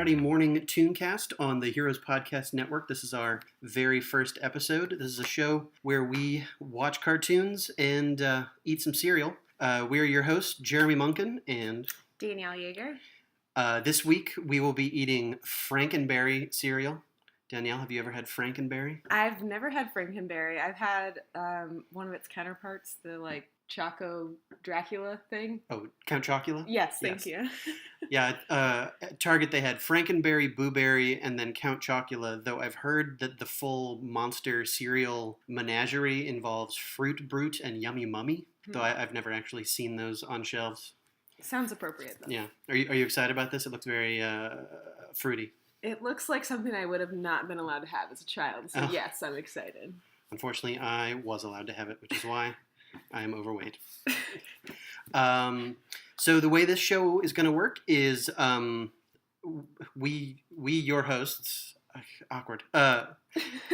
Saturday morning Tooncast on the Heroes Podcast Network. This is our very first episode. This is a show where we watch cartoons and eat some cereal. We're your hosts, Jeremy Munkin and Danielle Yeager. This week we will be eating Frankenberry cereal. Danielle, have you ever had Frankenberry? I've never had Frankenberry. I've had one of its counterparts, the Choco Dracula thing. Oh, Count Chocula? Yes, thank you. Yeah, at Target they had Frankenberry, Boo Berry, and then Count Chocula, though I've heard that the full monster cereal menagerie involves Fruit Brute and Yummy Mummy, though I've never actually seen those on shelves. Sounds appropriate, though. Yeah. Are you excited about this? It looks very fruity. It looks like something I would have not been allowed to have as a child, so yes, I'm excited. Unfortunately, I was allowed to have it, which is why I am overweight. So the way this show is going to work is we your hosts, awkward,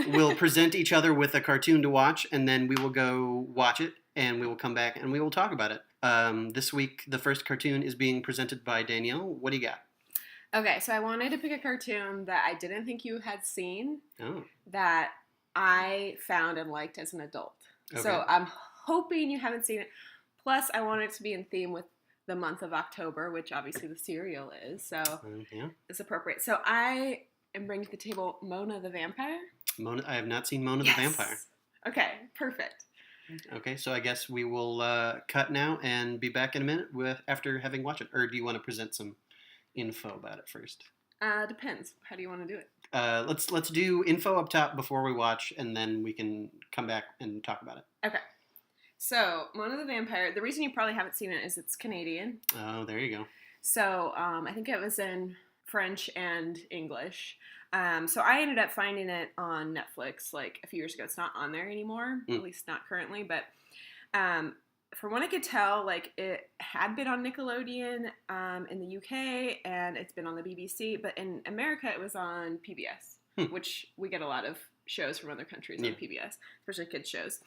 will present each other with a cartoon to watch, and then we will go watch it, and we will come back, and we will talk about it. This week, the first cartoon is being presented by Danielle. What do you got? Okay, so I wanted to pick a cartoon that I didn't think you had seen, that I found and liked as an adult. Okay. So I'm hoping you haven't seen it. Plus, I want it to be in theme with the month of October, which obviously the cereal is, so it's appropriate. So I am bringing to the table Mona the Vampire. Mona, I have not seen Mona the Vampire. Okay, perfect. Okay, so I guess we will cut now and be back in a minute after having watched it. Or do you want to present some info about it first? Depends. How do you want to do it? Let's do info up top before we watch, and then we can come back and talk about it. Okay. So, Mona the Vampire, the reason you probably haven't seen it is it's Canadian. Oh, there you go. So, I think it was in French and English. So I ended up finding it on Netflix a few years ago. It's not on there anymore, at least not currently, but from what I could tell, it had been on Nickelodeon in the UK, and it's been on the BBC, but in America it was on PBS, which we get a lot of shows from other countries on PBS, especially kids shows.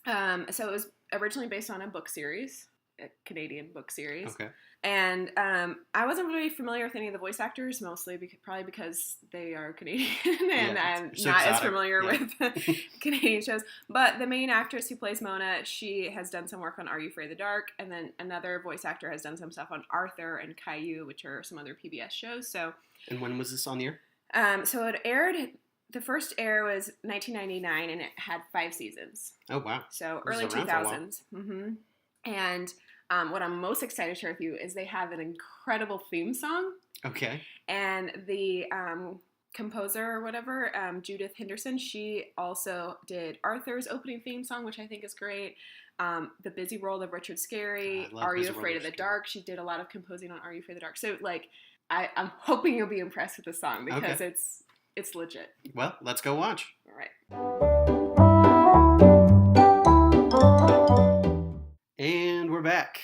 So it was originally based on a book series, a Canadian book series. Okay. And I wasn't really familiar with any of the voice actors, mostly probably because they are Canadian, and I'm not as familiar with Canadian shows. But the main actress who plays Mona, she has done some work on Are You Afraid of the Dark? And then another voice actor has done some stuff on Arthur and Caillou, which are some other PBS shows. So. And when was this on the air? So it aired. The first air was 1999, and it had 5 seasons. Oh, wow. So early 2000s. Mm-hmm. And what I'm most excited to share with you is they have an incredible theme song. Okay. And the composer or whatever, Judith Henderson, she also did Arthur's opening theme song, which I think is great. The Busy World of Richard Scarry, Are You Afraid of the Dark? She did a lot of composing on Are You Afraid of the Dark? So, I'm hoping you'll be impressed with the song because it's legit. Well, let's go watch. All right. And we're back.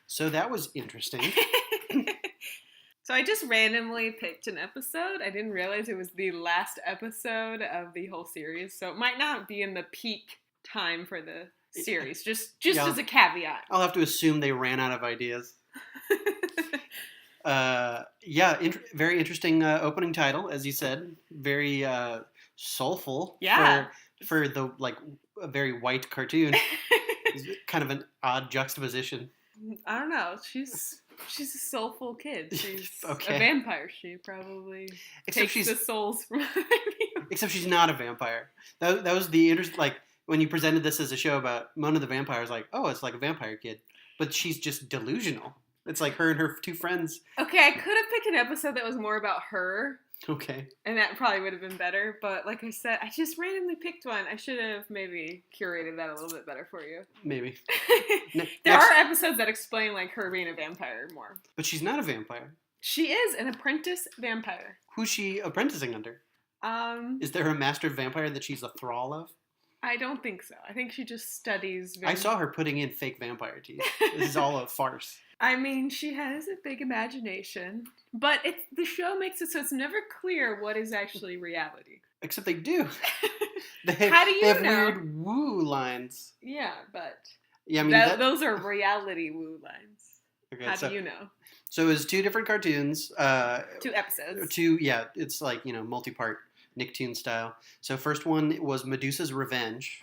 So that was interesting. So I just randomly picked an episode. I didn't realize it was the last episode of the whole series. So it might not be in the peak time for the series. Just as a caveat. I'll have to assume they ran out of ideas. Very interesting opening title, as you said. Very soulful. Yeah. For the a very white cartoon. Kind of an odd juxtaposition. I don't know. She's a soulful kid. She's a vampire. She probably takes the souls from other people. Except she's not a vampire. That was the when you presented this as a show about Mona the Vampire, I was like, oh, it's like a vampire kid. But she's just delusional. It's like her and her 2 friends. Okay, I could have picked an episode that was more about her. Okay. And that probably would have been better. But like I said, I just randomly picked one. I should have maybe curated that a little bit better for you. Maybe. There are episodes that explain her being a vampire more. But she's not a vampire. She is an apprentice vampire. Who's she apprenticing under? Is there a master vampire that she's a thrall of? I don't think so. I think she just studies. I saw her putting in fake vampire teeth. This is all a farce. I mean, she has a big imagination, but the show makes it so it's never clear what is actually reality. Except they do. How do you know? They have weird woo lines. Yeah, but yeah, I mean those are reality woo lines. Okay, How do you know? So it was 2 different cartoons. 2 episodes. It's like, multi-part Nicktoon style. So first one was Medusa's Revenge,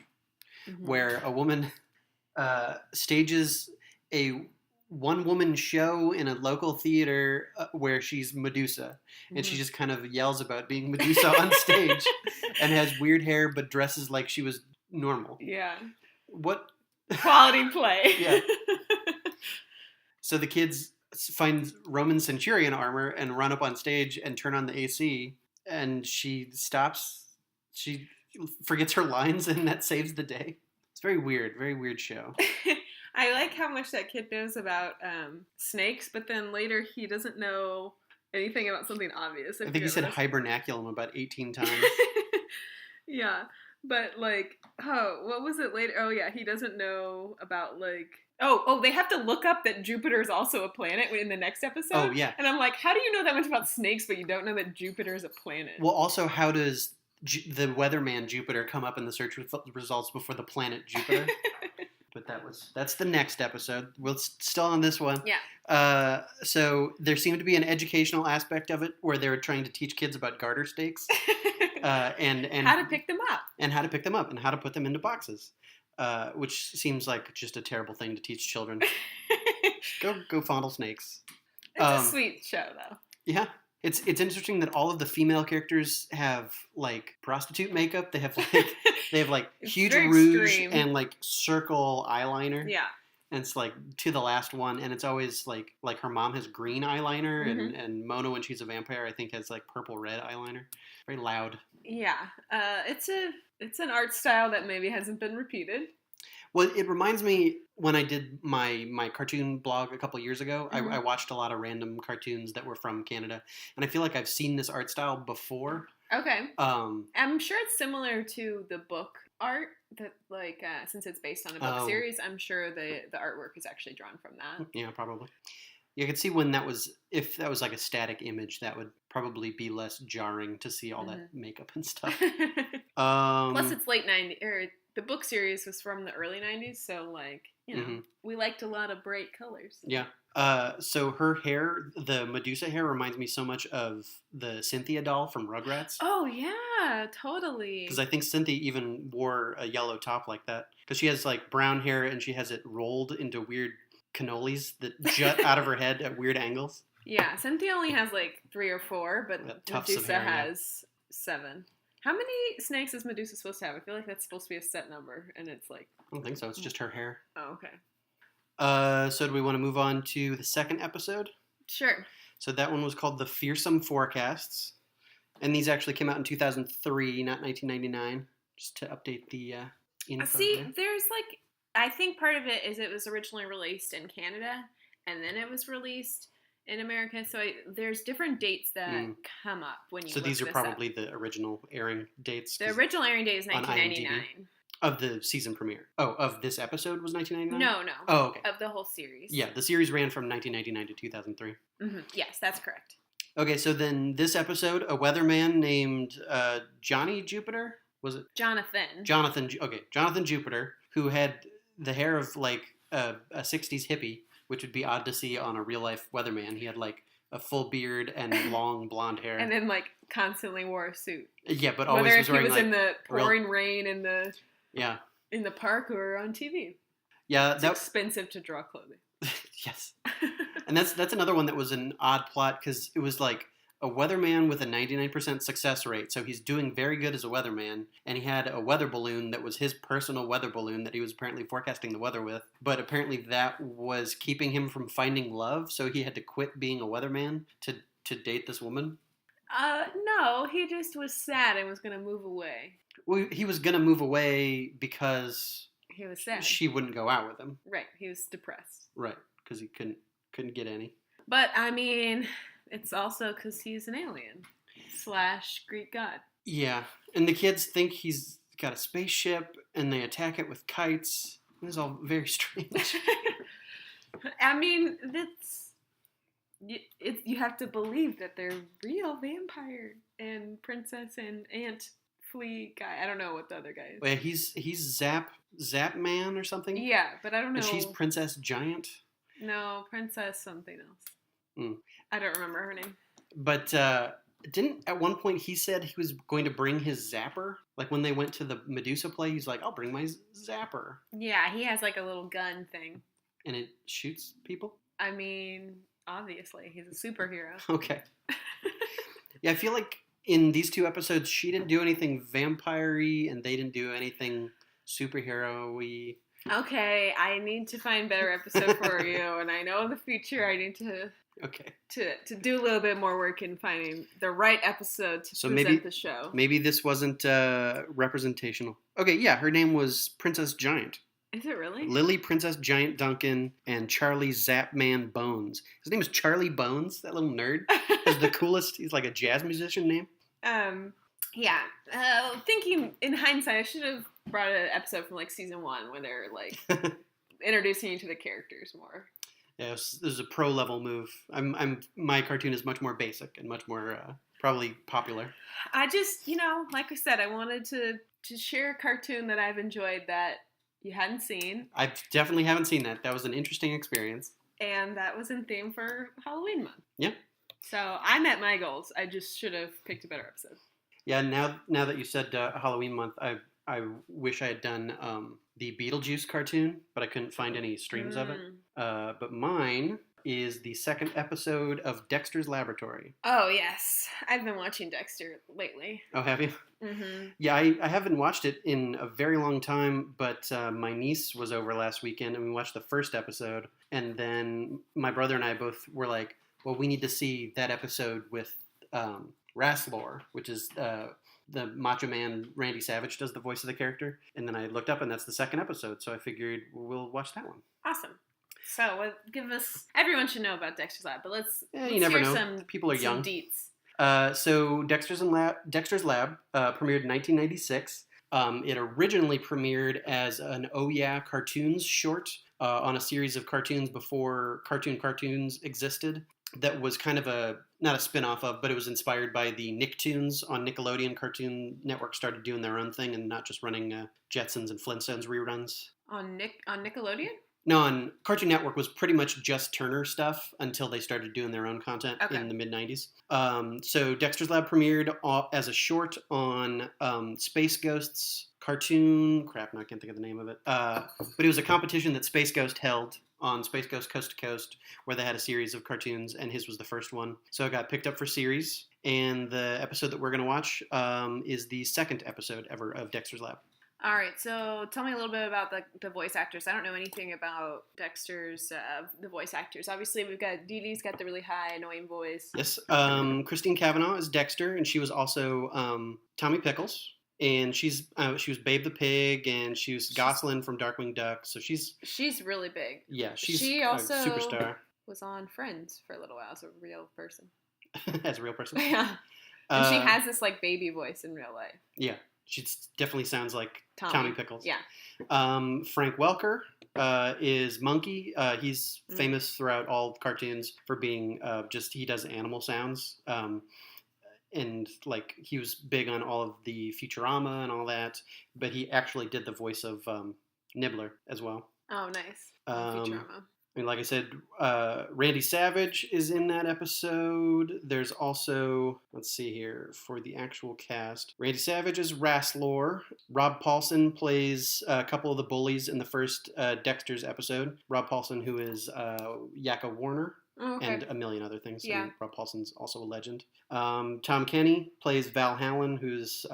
where a woman stages a one-woman show in a local theater where she's Medusa, and she just kind of yells about being Medusa on stage, and has weird hair but dresses like she was normal. Yeah. What? Quality play. Yeah. So the kids find Roman centurion armor and run up on stage and turn on the AC, and she stops. She forgets her lines, and that saves the day. It's very weird show. I like how much that kid knows about snakes, but then later he doesn't know anything about something obvious. I think he said hibernaculum about 18 times. Yeah, but like, what was it later? Oh yeah, he doesn't know about like... Oh, they have to look up that Jupiter is also a planet in the next episode? Oh, yeah. And I'm like, how do you know that much about snakes, but you don't know that Jupiter is a planet? Well, also, how does the weatherman Jupiter come up in the search results before the planet Jupiter? But that's the next episode. We're still on this one. Yeah. So there seemed to be an educational aspect of it where they were trying to teach kids about garter snakes. And how to pick them up. And how to pick them up and how to put them into boxes. Which seems like just a terrible thing to teach children. Go fondle snakes. It's a sweet show, though. Yeah. It's interesting that all of the female characters have like prostitute makeup. They have like huge rouge extreme. And like circle eyeliner. Yeah. And it's like to the last one, and it's always like her mom has green eyeliner, and Mona, when she's a vampire, I think has like purple red eyeliner. Very loud. Yeah. It's an art style that maybe hasn't been repeated. Well, it reminds me when I did my cartoon blog a couple years ago, I watched a lot of random cartoons that were from Canada, and I feel like I've seen this art style before. Okay. I'm sure it's similar to the book art that, like, since it's based on a book series, I'm sure the artwork is actually drawn from that. Yeah, probably. You could see if that was like a static image, that would probably be less jarring to see all that makeup and stuff. Plus, it's late 90s, or the book series was from the early 90s, so like, we liked a lot of bright colors. Yeah. So her hair, the Medusa hair, reminds me so much of the Cynthia doll from Rugrats. Oh yeah, totally. Because I think Cynthia even wore a yellow top like that. Because she has like brown hair and she has it rolled into weird cannolis that jut out of her head at weird angles. Yeah, Cynthia only has like 3 or 4, but Medusa has 7. How many snakes is Medusa supposed to have? I feel like that's supposed to be a set number, and it's like... I don't think so. It's just her hair. Oh, okay. So do we want to move on to the second episode? Sure. So that one was called The Fearsome Forecasts. And these actually came out in 2003, not 1999. Just to update the info. See, there's like... I think part of it is it was originally released in Canada, and then it was released in America. So there's different dates that come up when you look this up. So these are probably the original airing dates? The original airing date is 1999. Of the season premiere. Oh, of this episode was 1999? No. Oh, okay. Of the whole series. Yeah, the series ran from 1999 to 2003. Yes, that's correct. Okay, so then this episode, a weatherman named Johnny Jupiter, was it? Jonathan. Jonathan Jupiter, who had the hair of like a 60s hippie, which would be odd to see on a real life weatherman. He had like a full beard and long blonde hair, and then like constantly wore a suit. Yeah, but always whether was wearing, he was like, in the pouring rain in the in the park or on TV. Yeah, it's expensive to draw clothing. Yes, and that's another one that was an odd plot because it was like a weatherman with a 99% success rate, so he's doing very good as a weatherman, and he had a weather balloon that was his personal weather balloon that he was apparently forecasting the weather with, but apparently that was keeping him from finding love, so he had to quit being a weatherman to date this woman. No, he just was sad and was going to move away. Well, he was going to move away because he was sad. She wouldn't go out with him. Right, he was depressed. Right, because he couldn't get any. But, I mean... It's also because he's an alien / Greek god. Yeah, and the kids think he's got a spaceship, and they attack it with kites. This is all very strange. I mean, you have to believe that they're real vampire and princess and ant flea guy. I don't know what the other guy is. Well, he's Zap Man or something. Yeah, but I don't know. And she's Princess Giant. No, Princess something else. Mm. I don't remember her name. But didn't at one point he said he was going to bring his zapper? Like when they went to the Medusa play, he's like, I'll bring my zapper. Yeah, he has like a little gun thing. And it shoots people? I mean, obviously, he's a superhero. Okay. Yeah, I feel like in these 2 episodes, she didn't do anything vampire-y, and they didn't do anything superhero-y. Okay, I need to find better episode for you, and I know in the future I need to do a little bit more work in finding the right episode to present the show. Maybe this wasn't representational. Okay, yeah, her name was Princess Giant. Is it really? Lily Princess Giant Duncan and Charlie Zapman Bones. His name is Charlie Bones, that little nerd. He's the coolest. He's like a jazz musician name. Yeah. Thinking in hindsight, I should have brought an episode from like season 1 where they're like introducing you to the characters more. Yeah, this is a pro level move. My cartoon is much more basic and much more probably popular. I just, like I said, I wanted to share a cartoon that I've enjoyed that you hadn't seen. I definitely haven't seen that. That was an interesting experience. And that was in theme for Halloween month. Yeah. So I met my goals. I just should have picked a better episode. Yeah, now that you said Halloween month, I wish I had done the Beetlejuice cartoon, but I couldn't find any streams of it. But mine is the 2nd episode of Dexter's Laboratory. Oh, yes. I've been watching Dexter lately. Oh, have you? Mm-hmm. Yeah, I haven't watched it in a very long time, but my niece was over last weekend, and we watched the 1st episode, and then my brother and I both were like, well, we need to see that episode with Rasslor, which is the Macho Man Randy Savage does the voice of the character, and then I looked up, and that's the 2nd episode, so I figured we'll watch that one. Awesome. So, everyone should know about Dexter's Lab, but let's you never hear know. People are young. Deets. So Dexter's Lab premiered in 1996. It originally premiered as an Oh Yeah Cartoons short on a series of cartoons before cartoons existed. That was kind of not a spin-off of, but it was inspired by the Nicktoons on Nickelodeon. Cartoon Network started doing their own thing and not just running Jetsons and Flintstones reruns. On Nickelodeon? No, on Cartoon Network was pretty much just Turner stuff until they started doing their own content in the mid-90s. So Dexter's Lab premiered as a short on Space Ghost's cartoon. Crap, no, I can't think of the name of it. But it was a competition that Space Ghost held on Space Ghost Coast to Coast, where they had a series of cartoons, and his was the first one. So it got picked up for series, and the episode that we're going to watch is the 2nd episode ever of Dexter's Lab. All right, so tell me a little bit about the voice actors. I don't know anything about Dexter's, the voice actors. Obviously, we've got Dee Dee's got the really high, annoying voice. Yes, Christine Cavanaugh is Dexter, and she was also Tommy Pickles. And she was Babe the Pig, and she was Gosselin from Darkwing Duck. So she's really big. Yeah, she also a superstar. Was on Friends for a little while as a real person. As a real person? Yeah. And she has this like baby voice in real life. Yeah. She definitely sounds like Tommy Pickles. Yeah. Frank Welker is Monkey. He's famous throughout all cartoons for being he does animal sounds. And like he was big on all of the Futurama and all that, but he actually did the voice of Nibbler as well. Oh, nice. Futurama. And like I said, Randy Savage is in that episode. There's also, let's see here, for the actual cast. Randy Savage is Rasslor. Rob Paulson plays a couple of the bullies in the first Dexter's episode. Rob Paulson, who is Yakka Warner. Oh, okay. And a million other things. Yeah. I mean, Rob Paulson's also a legend. Tom Kenny plays Val Hallen, who's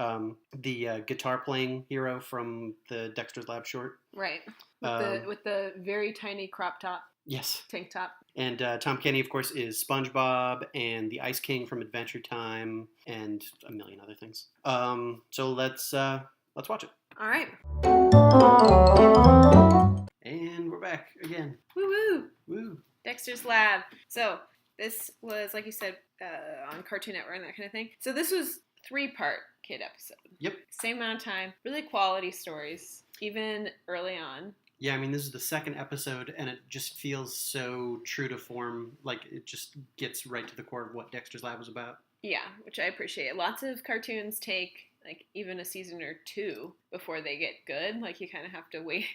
the guitar-playing hero from the Dexter's Lab short. Right. With the very tiny crop top. Yes. Tank top. And Tom Kenny, of course, is SpongeBob and the Ice King from Adventure Time and a million other things. So let's watch it. All right. And we're back again. Woo-woo. Woo. Dexter's Lab. So this was, like you said, on Cartoon Network and that kind of thing. So this was 3-part kid episode. Yep. Same amount of time. Really quality stories, even early on. Yeah, I mean, this is the 2nd episode, and it just feels so true to form. Like, it just gets right to the core of what Dexter's Lab was about. Yeah, which I appreciate. Lots of cartoons take, like, even a season or 2 before they get good. Like, you kind of have to wait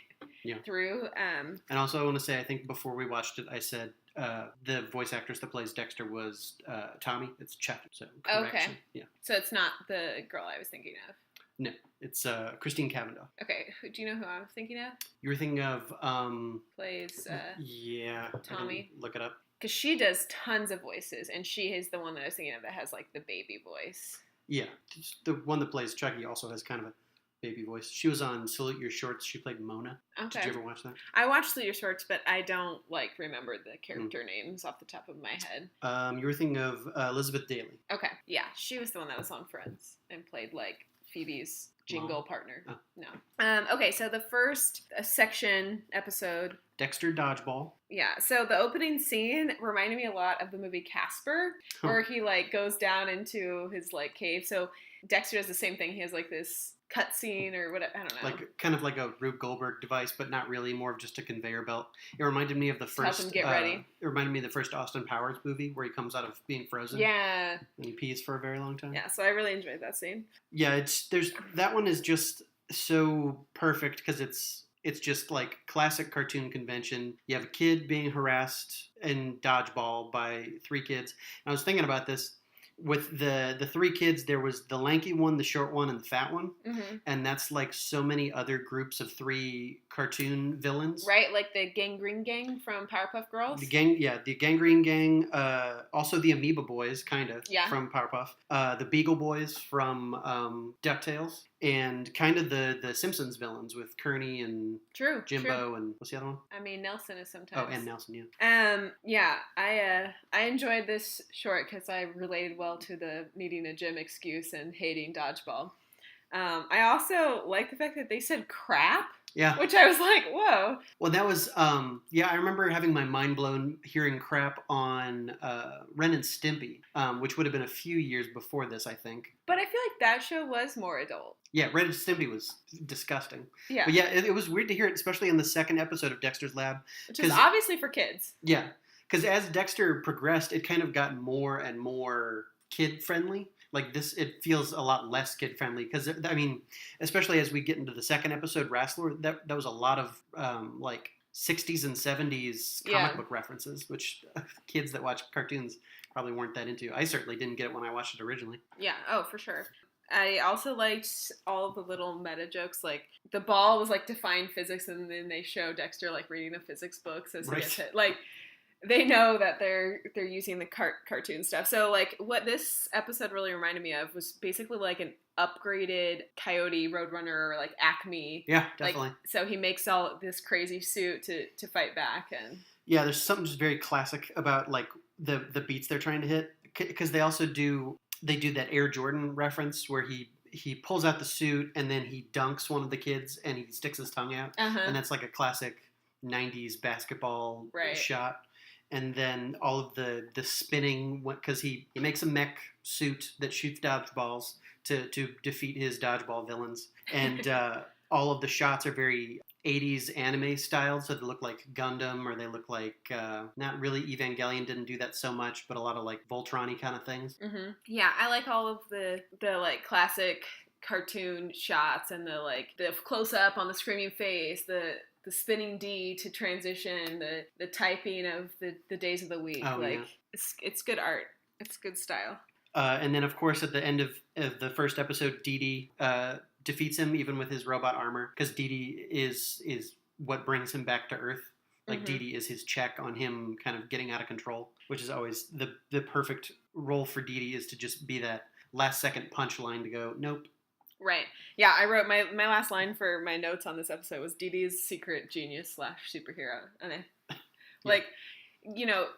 through. And also, I want to say, I think before we watched it, I said the voice actress that plays Dexter was Tommy. It's Chuck. So correction. Okay. Yeah. So it's not the girl I was thinking of. No, it's Christine Cavanaugh. Okay. Do you know who I was thinking of? You were thinking of plays Tommy. Look it up. Because she does tons of voices, and she is the one that I was thinking of that has like the baby voice. Yeah, the one that plays Chucky also has kind of a baby voice. She was on Salute Your Shorts. She played Mona. Okay. Did you ever watch that? I watched Salute Your Shorts, but I don't remember the character names off the top of my head. You were thinking of Elizabeth Daily. Okay, yeah, she was the one that was on Friends and played like Phoebe's jingle partner. Oh. No. Okay, so the first section episode. Dexter Dodgeball. Yeah, so the opening scene reminded me a lot of the movie Casper, where he like goes down into his like cave. So Dexter does the same thing. He has like this cutscene or whatever. I don't know. Like kind of like a Rube Goldberg device, but not really. More of just a conveyor belt. It reminded me of the first. Help him get ready. It reminded me of the first Austin Powers movie where he comes out of being frozen. Yeah. And he pees for a very long time. Yeah. So I really enjoyed that scene. Yeah, that one is just so perfect because it's just like classic cartoon convention. You have a kid being harassed in dodgeball by three kids. And I was thinking about this. With the three kids, there was the lanky one, the short one, and the fat one. Mm-hmm. And that's like so many other groups of three cartoon villains. Right, like the Gangrene Gang from Powerpuff Girls? The Gangrene Gang. Also the Amoeba Boys, kind of, from Powerpuff. The Beagle Boys from DuckTales. And kind of the Simpsons villains with Kearney and Jimbo and what's the other one? I mean, Nelson is sometimes. Oh, and Nelson, yeah. Yeah, I enjoyed this short because I related well to the needing a gym excuse and hating dodgeball. I also like the fact that they said crap. Yeah. Which I was like, whoa. Well, that was, I remember having my mind blown hearing crap on Ren and Stimpy, which would have been a few years before this, I think. But I feel like that show was more adult. Yeah, Ren and Stimpy was disgusting. Yeah. But yeah, it was weird to hear it, especially in the second episode of Dexter's Lab. Which is obviously for kids. Yeah. Because as Dexter progressed, it kind of got more and more kid-friendly. Like this, it feels a lot less kid-friendly because, I mean, especially as we get into the second episode, Wrestler, that was a lot of, like, 60s and 70s comic book references, which kids that watch cartoons probably weren't that into. I certainly didn't get it when I watched it originally. Yeah, oh, for sure. I also liked all of the little meta jokes, like the ball was like defying physics, and then they show Dexter like reading a physics book as he gets hit. Like, they know that they're using the cartoon stuff. So like what this episode really reminded me of was basically like an upgraded Coyote, Roadrunner, or like Acme. Yeah, definitely. Like, so he makes all this crazy suit to fight back. And yeah, there's something just very classic about like the beats they're trying to hit, because they also do that Air Jordan reference where he pulls out the suit and then he dunks one of the kids and he sticks his tongue out. And that's like a classic 90s basketball shot. And then all of the spinning, because he makes a mech suit that shoots dodgeballs to defeat his dodgeball villains. And all of the shots are very 80s anime style, so they look like Gundam, or they look like, not really Evangelion didn't do that so much, but a lot of like Voltron-y kind of things. Mm-hmm. Yeah, I like all of the like classic cartoon shots and the like the close-up on the screaming face, the spinning D to transition, the typing of the days of the week. Oh, like yeah. It's good art. It's good style. And then of course at the end of the first episode, Dee Dee defeats him even with his robot armor, because Dee Dee is what brings him back to Earth. Like Dee Dee is his check on him kind of getting out of control, which is always the perfect role for Dee Dee, is to just be that last second punchline to go, nope. Right. Yeah, I wrote my last line for my notes on this episode was Dee Dee's secret genius / superhero. And like, you know,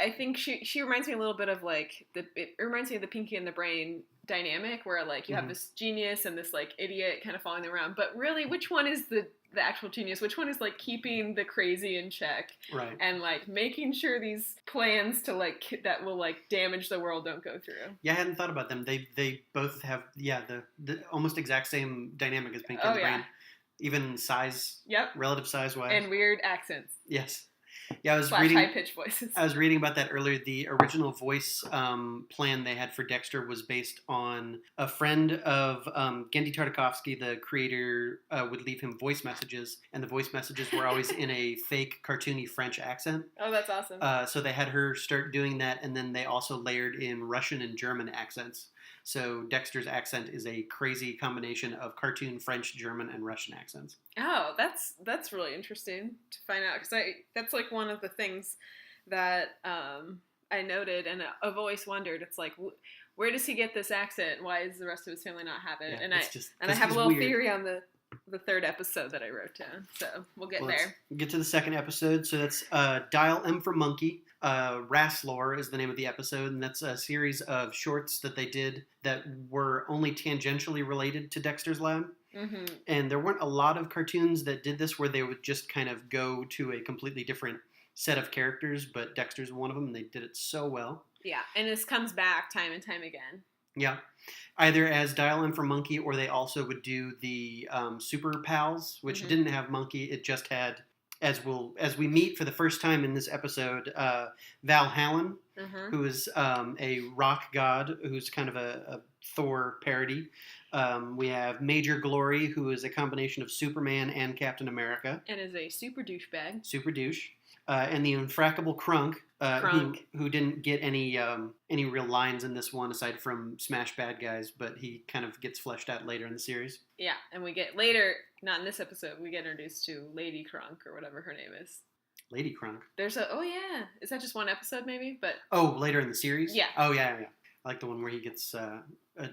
I think she reminds me a little bit of like it reminds me of the Pinky and the Brain dynamic, where like you have this genius and this like idiot kind of following them around, but really which one is the actual genius? Which one is like keeping the crazy in check, right? And like making sure these plans to like that will like damage the world don't go through. Yeah, I hadn't thought about them. They both have the almost exact same dynamic as Pinky and the Brain, even size, relative size wise, and weird accents. Yes. Yeah, I was slash reading. high pitched voices. I was reading about that earlier. The original voice plan they had for Dexter was based on a friend of Gendy Tartakovsky, the creator, would leave him voice messages, and the voice messages were always in a fake cartoony French accent. Oh, that's awesome. So they had her start doing that, and then they also layered in Russian and German accents. So Dexter's accent is a crazy combination of cartoon French, German, and Russian accents. Oh, that's really interesting to find out, because that's like one of the things that I noted, and I've always wondered. It's like, where does he get this accent? Why does the rest of his family not have it? Yeah, I have a little theory on the third episode that I wrote down. So we'll get there. Let's get to the second episode. So that's Dial M for Monkey. Rasslore is the name of the episode, and that's a series of shorts that they did that were only tangentially related to Dexter's Lab. Mm-hmm. And there weren't a lot of cartoons that did this where they would just kind of go to a completely different set of characters, but Dexter's one of them, and they did it so well. Yeah, and this comes back time and time again. Yeah, either as Dial M for Monkey, or they also would do the Super Pals, which mm-hmm. didn't have Monkey. It just had, as we meet for the first time in this episode, Val Hallen, mm-hmm. who is a rock god, who's kind of a Thor parody. We have Major Glory, who is a combination of Superman and Captain America, and is a super douchebag. Super douche. And the Infrackable Crunk, who didn't get any real lines in this one aside from smash bad guys, but he kind of gets fleshed out later in the series. Yeah, and we get later, not in this episode, we get introduced to Lady Crunk, or whatever her name is. Lady Crunk. Is that just one episode maybe? But later in the series? Yeah. Oh, yeah. I like the one where he gets a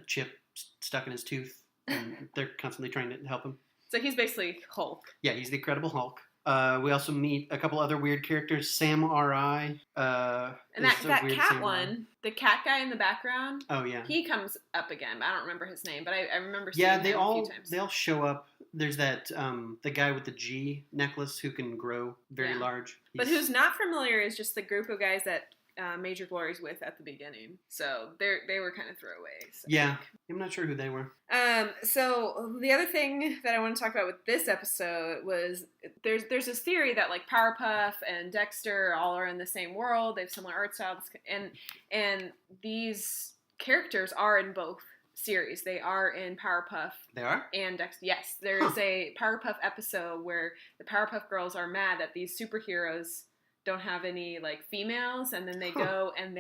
chip stuck in his tooth, and they're constantly trying to help him. So he's basically Hulk. Yeah, he's the Incredible Hulk. We also meet a couple other weird characters. Sam R.I. And that cat one, the cat guy in the background. Oh, yeah. He comes up again. I don't remember his name, but I remember seeing him a few times. They all show up. There's that, the guy with the G necklace who can grow very large. But who's not familiar is just the group of guys that Major Glory's with at the beginning. So they were kind of throwaways. Yeah. I'm not sure who they were. So the other thing that I want to talk about with this episode was there's this theory that like Powerpuff and Dexter all are in the same world. They have similar art styles, and these characters are in both series. They are in Powerpuff. They are? And Dexter. Yes, there is a Powerpuff episode where the Powerpuff Girls are mad that these superheroes don't have any like females, and then they go and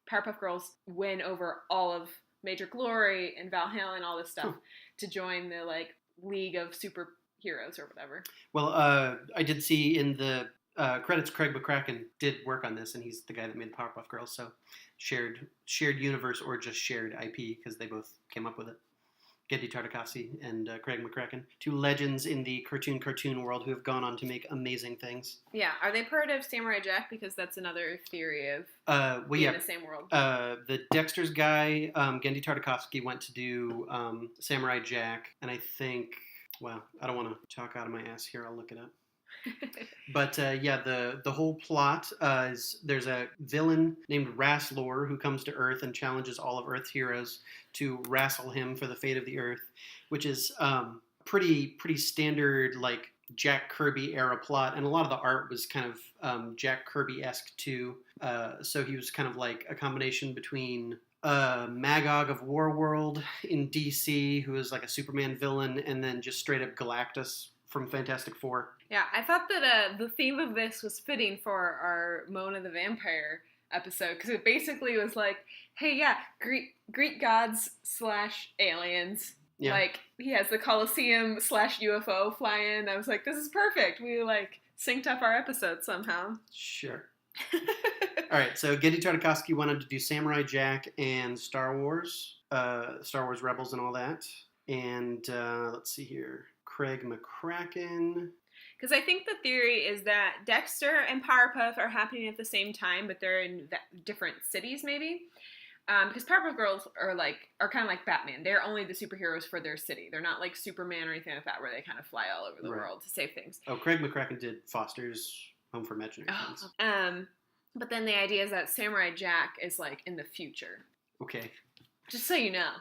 Powerpuff Girls win over all of Major Glory and Val Hallen, all this stuff, to join the like League of Superheroes or whatever. Well, I did see in the credits Craig McCracken did work on this, and he's the guy that made the Powerpuff Girls, so shared universe or just shared IP, because they both came up with it. Gendy Tartakovsky and Craig McCracken, two legends in the cartoon world who have gone on to make amazing things. Yeah, are they part of Samurai Jack? Because that's another theory of being in the same world. The Dexter's guy, Gendy Tartakovsky, went to do Samurai Jack, and I think, well, I don't want to talk out of my ass here. I'll look it up. But the whole plot is there's a villain named Rasslore who comes to Earth and challenges all of Earth's heroes to wrestle him for the fate of the Earth, which is pretty standard like Jack Kirby era plot, and a lot of the art was kind of Jack Kirby-esque too. So he was kind of like a combination between Magog of Warworld in DC, who is like a Superman villain, and then just straight up Galactus from Fantastic Four. Yeah, I thought that the theme of this was fitting for our Mona the Vampire episode, because it basically was like, hey, yeah, Greek gods / aliens. Yeah. Like, he has the Colosseum / UFO fly in. I was like, this is perfect. We, like, synced up our episode somehow. Sure. All right, so Gendy Tartakovsky wanted to do Samurai Jack and Star Wars Rebels and all that. And let's see here. Craig McCracken. Because I think the theory is that Dexter and Powerpuff are happening at the same time, but they're in different cities, maybe. Because Powerpuff Girls are kind of like Batman. They're only the superheroes for their city. They're not like Superman or anything like that, where they kind of fly all over the world to save things. Oh, Craig McCracken did Foster's Home for Imaginary Friends. But then the idea is that Samurai Jack is like in the future. Okay. Just so you know.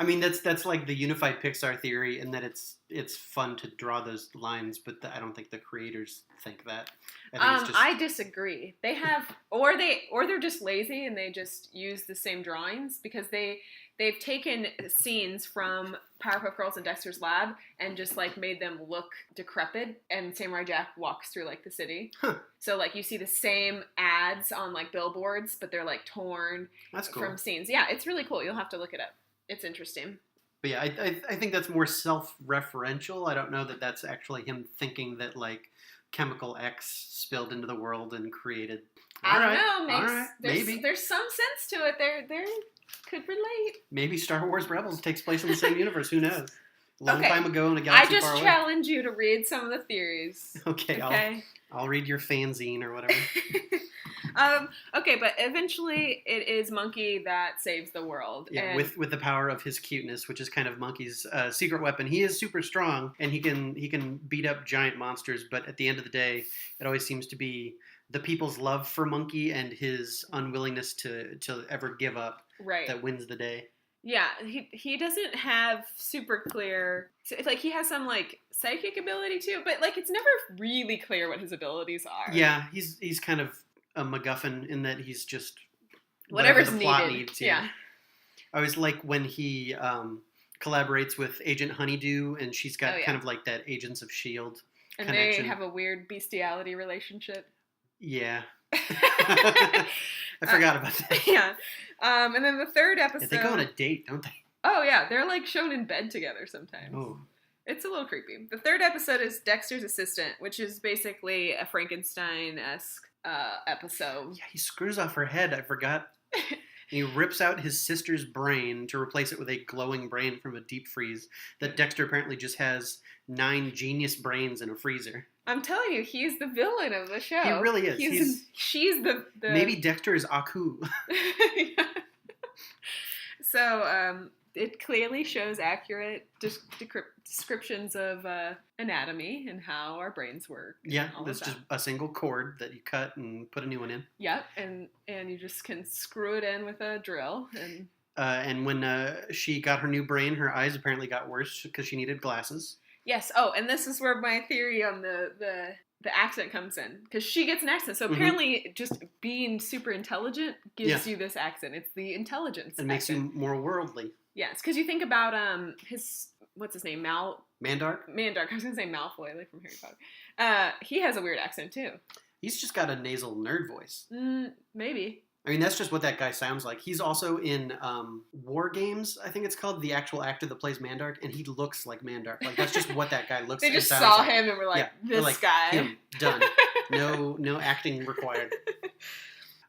I mean, that's like the unified Pixar theory, in that it's fun to draw those lines, but I don't think the creators think that. I think it's just... I disagree. They have, or they're just lazy and they just use the same drawings, because they've taken scenes from Powerpuff Girls and Dexter's Lab and just like made them look decrepit. And Samurai Jack walks through like the city, so like you see the same ads on like billboards, but they're like torn. That's cool. From scenes. Yeah, it's really cool. You'll have to look it up. It's interesting. But yeah, I think that's more self-referential. I don't know that that's actually him thinking that like Chemical X spilled into the world and created. I don't know. All right, maybe there's some sense to it. There could relate. Maybe Star Wars Rebels takes place in the same universe. Who knows? Long time ago in a galaxy far away. I just challenge you to read some of the theories. Okay. I'll read your fanzine or whatever. Okay, but eventually it is Monkey that saves the world. Yeah, and with the power of his cuteness, which is kind of Monkey's secret weapon. He is super strong, and he can beat up giant monsters, but at the end of the day, it always seems to be the people's love for Monkey and his unwillingness to ever give up that wins the day. Yeah, he doesn't have super clear, like he has some like psychic ability too, but like it's never really clear what his abilities are. Yeah, he's kind of a MacGuffin in that he's just whatever the plot needed. needs. Yeah. I always like when he collaborates with Agent Honeydew, and she's got kind of like that Agents of S.H.I.E.L.D. And connection. They have a weird bestiality relationship. Yeah. I forgot about that. Yeah. And then the third episode... Yeah, they go on a date, don't they? Oh, yeah. They're, like, shown in bed together sometimes. Oh. It's a little creepy. The third episode is Dexter's Assistant, which is basically a Frankenstein-esque episode. Yeah, he screws off her head. I forgot. He rips out his sister's brain to replace it with a glowing brain from a deep freeze that Dexter apparently just has 9 genius brains in a freezer. I'm telling you, he's the villain of the show. He really is. She's the... Maybe Dexter is Aku. Yeah. So, it clearly shows accurate descriptions of anatomy and how our brains work. Yeah, there's just a single cord that you cut and put a new one in. Yep, and you just can screw it in with a drill. And when she got her new brain, her eyes apparently got worse because she needed glasses. Yes. Oh, and this is where my theory on the accent comes in, because she gets an accent. So apparently, just being super intelligent gives you this accent. It's the intelligence. It makes you more worldly. Yes, because you think about what's his name, Mandark. I was gonna say Malfoy, like from Harry Potter. He has a weird accent too. He's just got a nasal nerd voice. Maybe. I mean, that's just what that guy sounds like. He's also in War Games, I think it's called, the actual actor that plays Mandark, and he looks like Mandark. Like, that's just what that guy looks like. They just saw him and were like, this guy. Him, done. No acting required.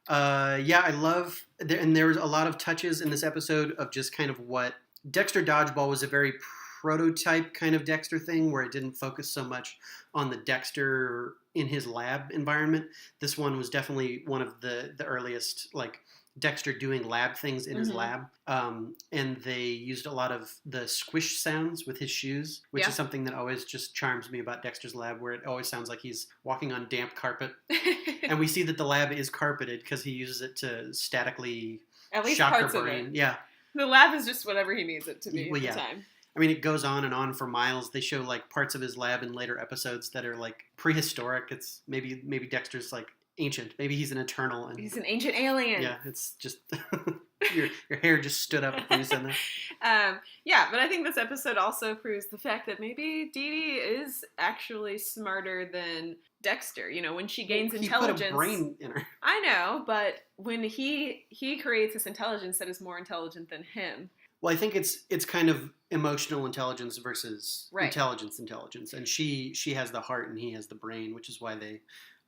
I love, and there was a lot of touches in this episode of just kind of what Dexter Dodgeball was a very prototype kind of Dexter thing, where it didn't focus so much on the Dexter in his lab environment. This one was definitely one of the earliest, like, Dexter doing lab things in his lab. And they used a lot of the squish sounds with his shoes, which is something that always just charms me about Dexter's lab, where it always sounds like he's walking on damp carpet. And we see that the lab is carpeted because he uses it to statically shock her brain. Yeah. The lab is just whatever he needs it to be at the time. I mean, it goes on and on for miles. They show like parts of his lab in later episodes that are like prehistoric. It's maybe Dexter's like ancient. Maybe he's an eternal. And he's an ancient alien. Yeah, it's just your hair just stood up when you said that. Yeah, but I think this episode also proves the fact that maybe Dee Dee is actually smarter than Dexter. You know, when she gains intelligence, he put a brain in her. I know, but when he creates this intelligence that is more intelligent than him. Well, I think it's kind of emotional intelligence versus intelligence, and she has the heart and he has the brain, which is why they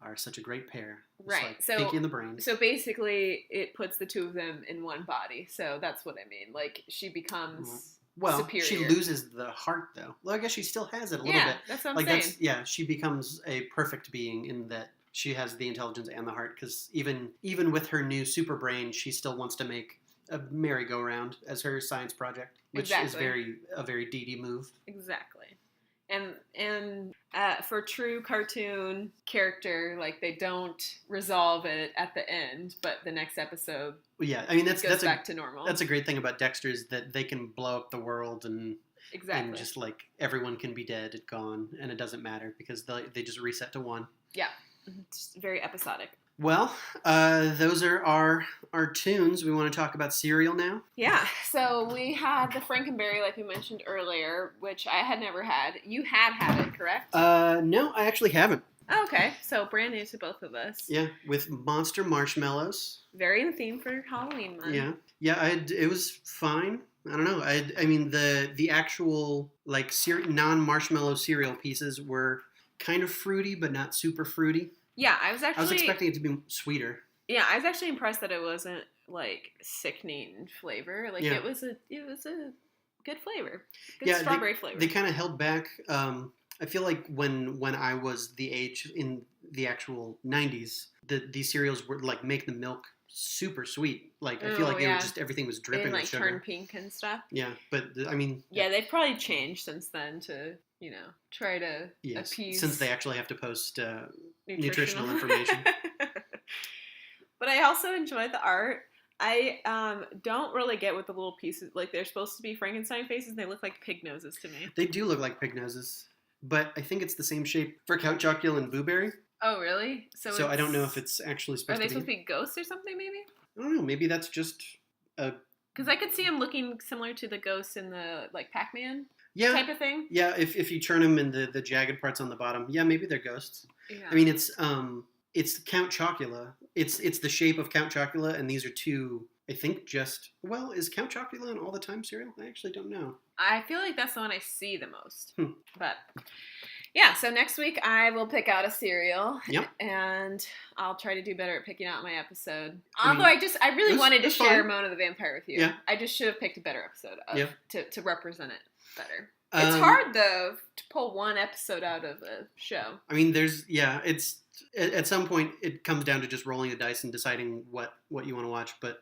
are such a great pair. It's right. Like so Pinky and the brain. So basically, it puts the two of them in one body. So that's what I mean. Like she becomes superior. She loses the heart though. Well, I guess she still has it a little bit. Yeah, that's what I'm saying. She becomes a perfect being in that she has the intelligence and the heart. Because even with her new super brain, she still wants to make a merry-go-round as her science project, which is a very Dee Dee move. Exactly. And for true cartoon character, like they don't resolve it at the end, but the next episode Yeah, I mean goes back to normal. That's a great thing about Dexter is that they can blow up the world and just like everyone can be dead and gone and it doesn't matter because they just reset to 1. Yeah, it's very episodic. Well, those are our tunes. We want to talk about cereal now. Yeah, so we had the Frankenberry, like we mentioned earlier, which I had never had. You had it, correct? No, I actually haven't. Oh, okay, so brand new to both of us. Yeah, with monster marshmallows. Very in theme for Halloween month. Yeah. It was fine. I don't know. I mean the actual like non-marshmallow cereal pieces were kind of fruity, but not super fruity. Yeah, I was expecting it to be sweeter. Yeah, I was actually impressed that it wasn't like sickening flavor. Like it was a good flavor. Good strawberry flavor. They kind of held back. I feel like when I was the age in the actual 90s, these cereals were like make the milk super sweet. Like I feel like they were just everything was dripping with sugar. Turn pink and stuff. Yeah, but I mean. Yeah, they've probably changed since then to try to appease. Since they actually have to post nutritional information. But I also enjoy the art. I don't really get what the little pieces, like they're supposed to be Frankenstein faces, and they look like pig noses to me. They do look like pig noses, but I think it's the same shape for Count Chocula and Blueberry. Oh, really? So I don't know if it's actually supposed to be. Are they supposed to be ghosts or something, maybe? I don't know. Maybe that's just a... Because I could see them looking similar to the ghosts in the, like, Pac-Man type of thing. Yeah, if you turn them in the jagged parts on the bottom, yeah, maybe they're ghosts. Yeah. I mean, it's Count Chocula. It's the shape of Count Chocula, and these are two, I think, is Count Chocula an all-the-time cereal? I actually don't know. I feel like that's the one I see the most. But... yeah, so next week I will pick out a cereal. Yep. And I'll try to do better at picking out my episode. Although I really wanted to share Mona the Vampire with you. Yeah. I just should have picked a better episode to represent it better. It's hard, though, to pull one episode out of a show. I mean, it's at some point it comes down to just rolling the dice and deciding what you want to watch. But,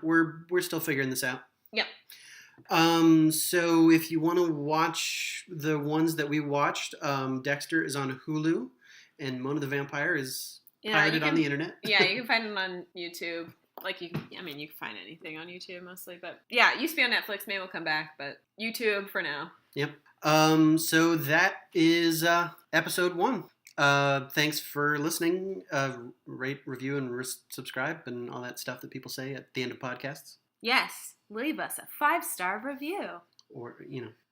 we're still figuring this out. Yep. So if you want to watch the ones that we watched, Dexter is on Hulu, and Mona the Vampire is pirated on the internet. Yeah, you can find it on YouTube. Like you can find anything on YouTube mostly, but yeah, it used to be on Netflix. Maybe we'll come back, but YouTube for now. Yep. So that is episode 1. Thanks for listening. Rate, review, and subscribe, and all that stuff that people say at the end of podcasts. Yes. Leave us a 5-star review. Or,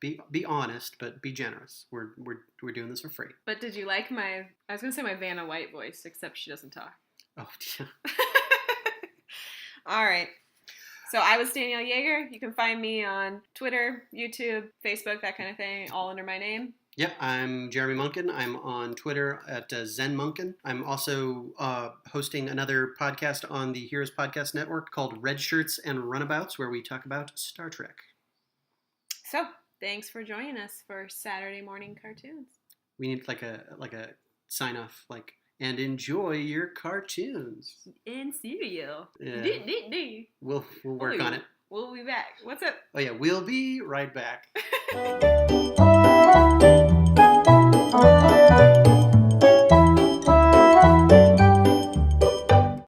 be honest, but be generous. We're doing this for free. But did you like I was going to say my Vanna White voice, except she doesn't talk. Oh, yeah. All right. So I was Danielle Yeager. You can find me on Twitter, YouTube, Facebook, that kind of thing, all under my name. Yep, I'm Jeremy Munkin. I'm on Twitter at Zen Munkin. I'm also hosting another podcast on the Heroes Podcast Network called Red Shirts and Runabouts, where we talk about Star Trek. So, thanks for joining us for Saturday morning cartoons. We need like a sign off, and enjoy your cartoons. And cereal. Yeah. We'll work on it. We'll be back. What's up? Oh yeah, we'll be right back.